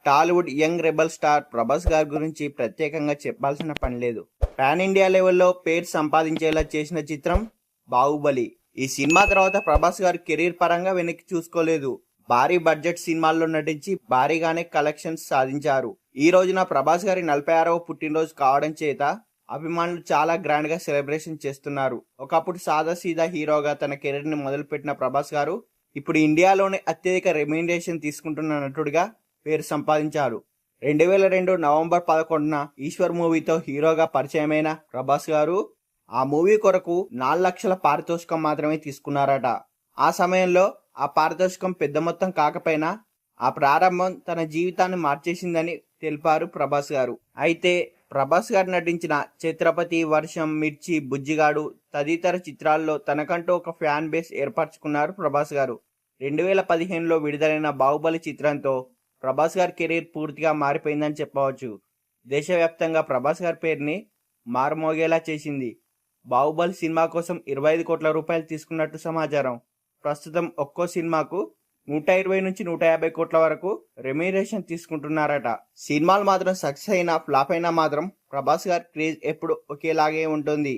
Tollywood young rebel star Prabhas గారి గురించి ప్రత్యేకంగా చెప్పాల్సిన పని లేదు. పాన్ ఇండియా లెవెల్లో పేరు సంపాదించేలా చేసిన చిత్రం బాహుబలి. ఈ సినిమా తర్వాత ప్రభాస్ గారు కెరీర్ పరంగా వెనక్కి చూసుకోలేదు. భారీ బడ్జెట్ సినిమాల్లో నటించి భారీగానే కలెక్షన్స్ సాధించారు. ఈ రోజున ప్రభాస్ గారి 46వ పుట్టినరోజు కావడం చేత అభిమానులు చాలా గ్రాండ్ గా సెలబ్రేషన్ చేస్తున్నారు. ఒకప్పుడు సాదాసీదా హీరోగా తన కెరీర్ ని మొదలుపెట్టిన ప్రభాస్ గారు ఇప్పుడు ఇండియాలోనే అత్యధిక రెమ్యూనరేషన్ తీసుకుంటున్న నటుడిగా పేరు సంపాదించారు. 2002 నవంబర్ 11న ఈశ్వర్ మూవీతో హీరోగా పరిచయమైన ప్రభాస్ గారు ఆ మూవీ కొరకు 4 లక్షల పారితోషికం మాత్రమే తీసుకున్నారట. ఆ సమయంలో ఆ పారితోషికం పెద్ద మొత్తం కాకపోయినా ఆ ప్రారంభం తన జీవితాన్ని మార్చేసిందని తెలిపారు ప్రభాస్ గారు. అయితే ప్రభాస్ గారు నటించిన ఛత్రపతి, వర్షం, మిర్చి, బుజ్జిగాడు తదితర చిత్రాల్లో తనకంటూ ఒక ఫ్యాన్ బేస్ ఏర్పరచుకున్నారు ప్రభాస్ గారు. 2015లో విడుదలైన బాహుబలి చిత్రంతో ప్రభాస్ గారి కెరీర్ పూర్తిగా మారిపోయిందని చెప్పవచ్చు. దేశవ్యాప్తంగా ప్రభాస్ గారి పేరుని మారుమోగేలా చేసింది. బాహుబలి సినిమా కోసం 25 కోట్ల రూపాయలు తీసుకున్నట్టు సమాచారం. ప్రస్తుతం ఒక్కో సినిమాకు 120 నుంచి 150 కోట్ల వరకు రెమ్యూనరేషన్ తీసుకుంటున్నారట. సినిమాలు మాత్రం సక్సెస్ అయినా ఫ్లాప్ అయినా మాత్రం ప్రభాస్ గారి క్రేజ్ ఎప్పుడు ఒకేలాగే ఉంటుంది.